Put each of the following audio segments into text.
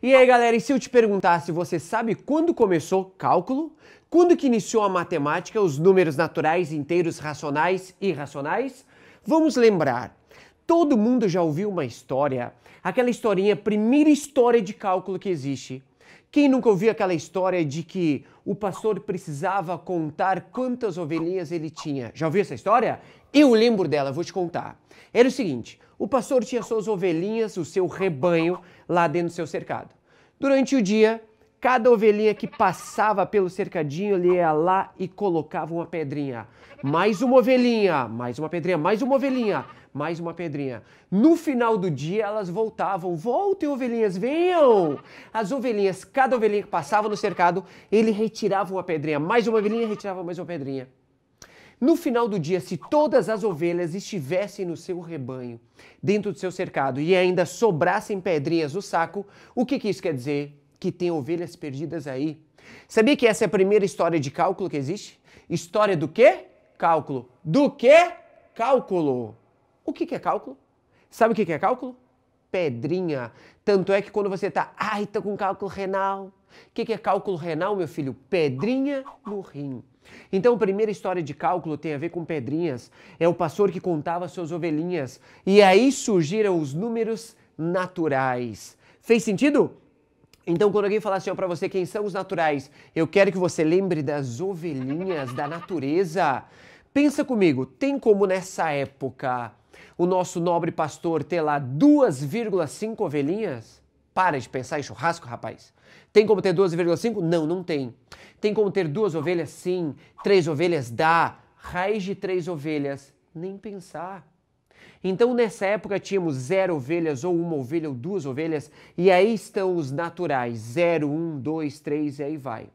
E aí, galera, e se eu te perguntasse, você sabe quando começou cálculo? Quando que iniciou a matemática, os números naturais, inteiros, racionais e irracionais? Vamos lembrar. Todo mundo já ouviu uma história, aquela historinha, primeira história de cálculo que existe. Quem nunca ouviu aquela história de que o pastor precisava contar quantas ovelhinhas ele tinha? Já ouviu essa história? Eu lembro dela, vou te contar. Era o seguinte, o pastor tinha suas ovelhinhas, o seu rebanho, lá dentro do seu cercado. Durante o dia, cada ovelhinha que passava pelo cercadinho, ele ia lá e colocava uma pedrinha. Mais uma ovelhinha, mais uma pedrinha, mais uma ovelhinha, mais uma pedrinha. No final do dia, elas voltavam. Voltem, ovelhinhas, venham! As ovelhinhas, cada ovelhinha que passava no cercado, ele retirava uma pedrinha. Mais uma ovelhinha, retirava mais uma pedrinha. No final do dia, se todas as ovelhas estivessem no seu rebanho, dentro do seu cercado, e ainda sobrassem pedrinhas no saco, o que isso quer dizer? Que tem ovelhas perdidas aí. Sabia que essa é a primeira história de cálculo que existe? História do quê? Cálculo. Do quê? Cálculo. O que é cálculo? Sabe o que é cálculo? Pedrinha. Tanto é que quando você tá com cálculo renal. O que é cálculo renal, meu filho? Pedrinha no rim. Então, a primeira história de cálculo tem a ver com pedrinhas. É o pastor que contava suas ovelhinhas. E aí surgiram os números naturais. Fez sentido? Então, quando alguém falar assim para você quem são os naturais, eu quero que você lembre das ovelhinhas da natureza. Pensa comigo, tem como nessa época o nosso nobre pastor ter lá 2,5 ovelhinhas? Para de pensar em churrasco, rapaz. Tem como ter 2,5? Não, não tem. Tem como ter 2 ovelhas? Sim. 3 ovelhas? Dá. Raiz de 3 ovelhas? Nem pensar. Então, nessa época, tínhamos 0 ovelhas, ou 1 ovelha, ou 2 ovelhas, e aí estão os naturais, 0, 1, 2, 3, e aí vai.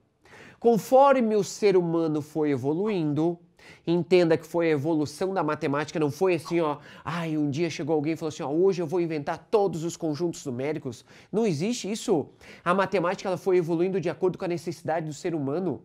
Conforme o ser humano foi evoluindo, entenda que foi a evolução da matemática, não foi assim, ó, um dia chegou alguém e falou assim, ó, hoje eu vou inventar todos os conjuntos numéricos. Não existe isso. A matemática ela foi evoluindo de acordo com a necessidade do ser humano.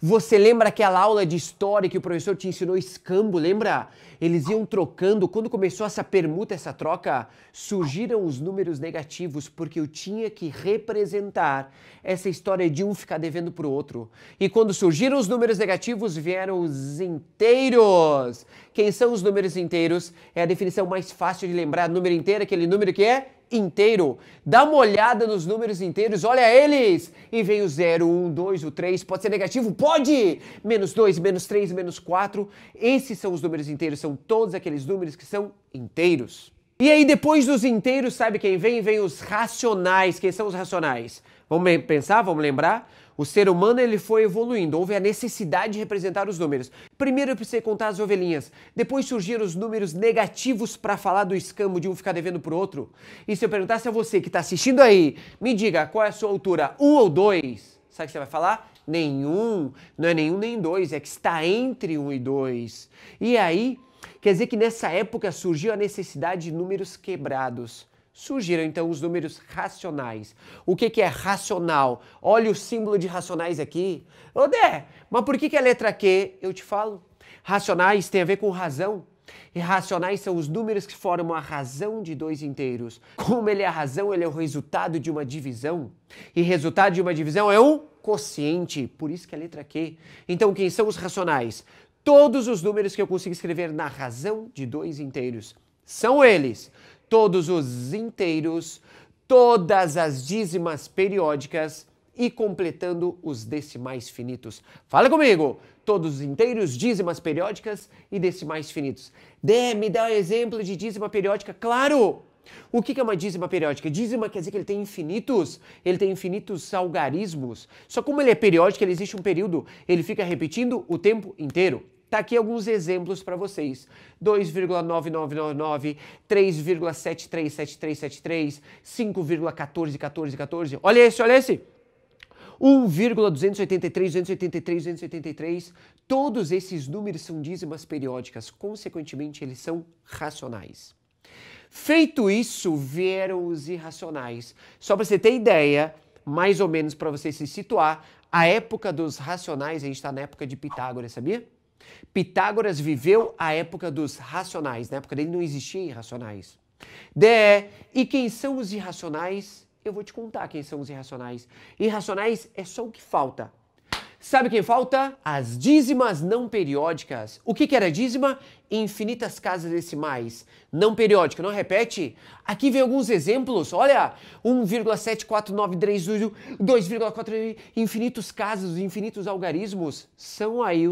Você lembra aquela aula de história que o professor te ensinou escambo, lembra? Eles iam trocando, quando começou essa permuta, essa troca, surgiram os números negativos, porque eu tinha que representar essa história de um ficar devendo para o outro. E quando surgiram os números negativos, vieram os inteiros. Quem são os números inteiros? É a definição mais fácil de lembrar. Número inteiro é aquele número que é inteiro. Dá uma olhada nos números inteiros, olha eles! E vem o 0, 1, 2, o 3, pode ser negativo? Pode! Menos 2, menos 3, menos 4. Esses são os números inteiros, são todos aqueles números que são inteiros. E aí depois dos inteiros, sabe quem vem? Vem os racionais. Quem são os racionais? Vamos pensar, vamos lembrar? O ser humano ele foi evoluindo, houve a necessidade de representar os números. Primeiro eu precisei contar as ovelhinhas, depois surgiram os números negativos para falar do escambo de um ficar devendo para o outro. E se eu perguntasse a você que está assistindo aí, me diga qual é a sua altura, 1 ou 2? Sabe o que você vai falar? Nenhum, não é nenhum nem 2, é que está entre 1 e 2. E aí, quer dizer que nessa época surgiu a necessidade de números quebrados. Surgiram então os números racionais. O que é racional? Olha o símbolo de racionais aqui. Ô Dé, mas por que a letra Q? Eu te falo. Racionais tem a ver com razão. E racionais são os números que formam a razão de 2 inteiros. Como ele é a razão, ele é o resultado de uma divisão. E resultado de uma divisão é um quociente. Por isso que é a letra Q. Então quem são os racionais? Todos os números que eu consigo escrever na razão de 2 inteiros. São eles. Todos os inteiros, todas as dízimas periódicas e completando os decimais finitos. Fala comigo! Todos os inteiros, dízimas periódicas e decimais finitos. Dé, me dá um exemplo de dízima periódica? Claro! O que é uma dízima periódica? Dízima quer dizer que ele tem infinitos algarismos. Só como ele é periódico, ele existe um período, ele fica repetindo o tempo inteiro. Tá aqui alguns exemplos para vocês. 2,9999, 3,737373, 5,141414. Olha esse, olha esse. 1,283. Todos esses números são dízimas periódicas. Consequentemente, eles são racionais. Feito isso, vieram os irracionais. Só para você ter ideia, mais ou menos para você se situar, a época dos racionais, a gente está na época de Pitágoras, sabia? Pitágoras viveu a época dos racionais. Na época dele não existiam irracionais. E quem são os irracionais? Eu vou te contar quem são os irracionais. Irracionais é só o que falta. Sabe quem falta? As dízimas não periódicas. O que era dízima? Infinitas casas decimais. Não periódica, não repete? Aqui vem alguns exemplos. Olha, 1,7493, 2,4, infinitos casos, infinitos algarismos. São aí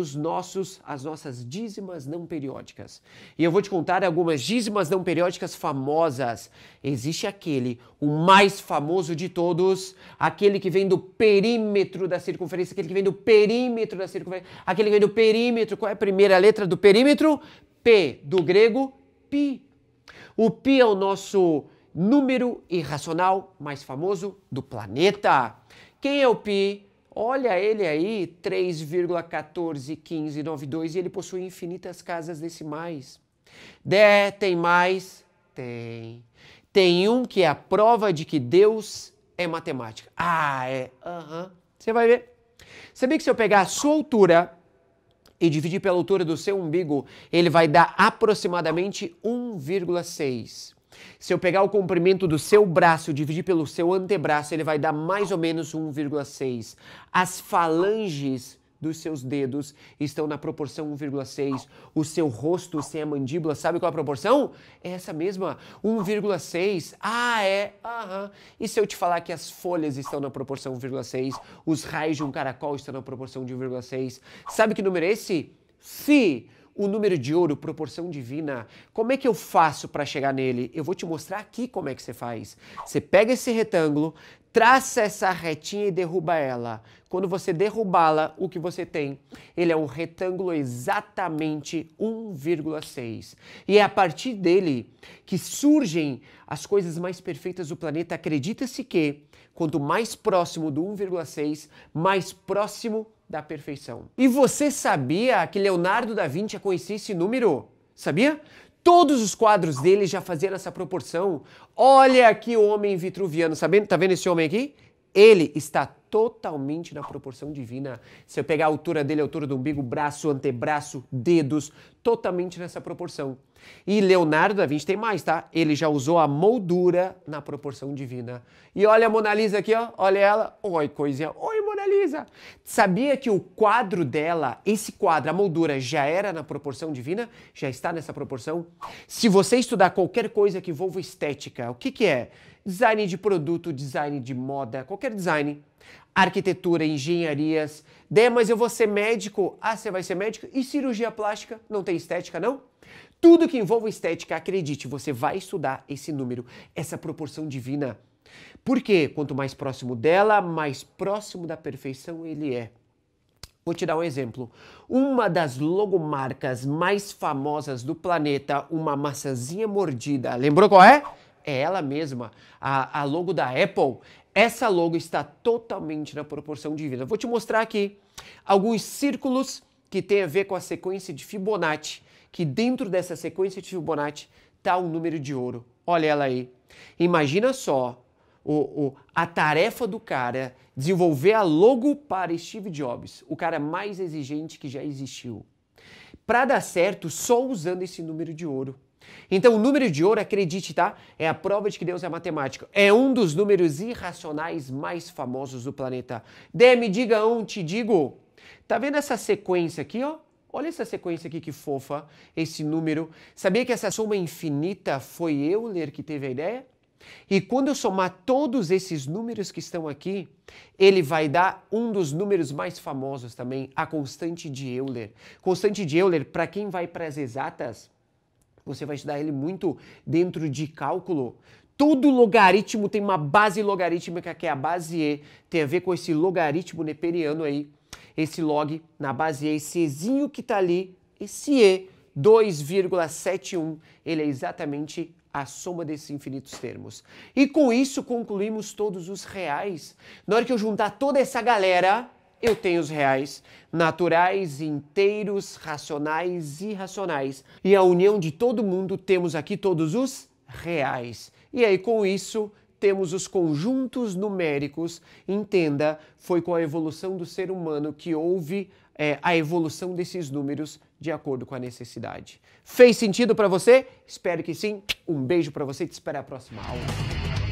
as nossas dízimas não periódicas. E eu vou te contar algumas dízimas não periódicas famosas. Existe o mais famoso de todos, aquele que vem do perímetro da circunferência, aquele que vem do perímetro da circunferência, aquele que vem do perímetro. Qual é a primeira letra do perímetro? P, do grego pi. O pi é o nosso número irracional mais famoso do planeta. Quem é o pi? Olha ele aí, 3,141592, e ele possui infinitas casas decimais. Tem mais? Tem. Tem um que é a prova de que Deus é matemática. Ah, é. Você vai ver. Sabia que se eu pegar a sua altura e dividir pela altura do seu umbigo, ele vai dar aproximadamente 1,6. Se eu pegar o comprimento do seu braço e dividir pelo seu antebraço, ele vai dar mais ou menos 1,6. As falanges dos seus dedos estão na proporção 1,6. O seu rosto sem a mandíbula, sabe qual é a proporção? É essa mesma, 1,6. Ah, é? E se eu te falar que as folhas estão na proporção 1,6, os raios de um caracol estão na proporção de 1,6? Sabe que número é esse? Fi. O número de ouro, proporção divina. Como é que eu faço para chegar nele? Eu vou te mostrar aqui como é que você faz. Você pega esse retângulo, traça essa retinha e derruba ela. Quando você derrubá-la, o que você tem? Ele é um retângulo exatamente 1,6. E é a partir dele que surgem as coisas mais perfeitas do planeta. Acredita-se que, quanto mais próximo do 1,6, mais próximo da perfeição. E você sabia que Leonardo da Vinci conhecia esse número? Sabia? Todos os quadros dele já faziam essa proporção. Olha aqui o homem vitruviano, tá vendo esse homem aqui? Ele está totalmente na proporção divina. Se eu pegar a altura dele, a altura do umbigo, braço, antebraço, dedos, totalmente nessa proporção. E Leonardo da Vinci tem mais, tá? Ele já usou a moldura na proporção divina. E olha a Mona Lisa aqui, ó. Olha ela. Oi, coisinha. Oi, Mona Lisa. Sabia que o quadro dela, esse quadro, a moldura, já era na proporção divina? Já está nessa proporção? Se você estudar qualquer coisa que envolva estética, o que é? Design de produto, design de moda, qualquer design. Arquitetura, engenharias. Mas eu vou ser médico. Ah, você vai ser médico? E cirurgia plástica? Não tem estética, não? Tudo que envolva estética, acredite, você vai estudar esse número, essa proporção divina. Por quê? Quanto mais próximo dela, mais próximo da perfeição ele é. Vou te dar um exemplo. Uma das logomarcas mais famosas do planeta, uma maçãzinha mordida. Lembrou qual é? É ela mesma, a logo da Apple. Essa logo está totalmente na proporção divina. Vou te mostrar aqui alguns círculos que tem a ver com a sequência de Fibonacci, que dentro dessa sequência de Fibonacci está um número de ouro. Olha ela aí. Imagina só a tarefa do cara desenvolver a logo para Steve Jobs, o cara mais exigente que já existiu. Para dar certo, só usando esse número de ouro. Então, o número de ouro, acredite, tá? É a prova de que Deus é matemático. É um dos números irracionais mais famosos do planeta. Me diga um, te digo. Tá vendo essa sequência aqui, ó? Olha essa sequência aqui que fofa, esse número. Sabia que essa soma infinita foi Euler que teve a ideia? E quando eu somar todos esses números que estão aqui, ele vai dar um dos números mais famosos também, a constante de Euler. Constante de Euler, para quem vai para as exatas, você vai estudar ele muito dentro de cálculo. Todo logaritmo tem uma base logarítmica que é a base E, tem a ver com esse logaritmo neperiano aí. Esse log na base E, esse Ezinho que está ali, esse E, 2,71, ele é exatamente a soma desses infinitos termos. E com isso concluímos todos os reais. Na hora que eu juntar toda essa galera, eu tenho os reais naturais, inteiros, racionais e irracionais. E a união de todo mundo, temos aqui todos os reais. E aí com isso temos os conjuntos numéricos. Entenda, foi com a evolução do ser humano que houve a evolução desses números de acordo com a necessidade. Fez sentido para você? Espero que sim. Um beijo para você e te espero na próxima aula.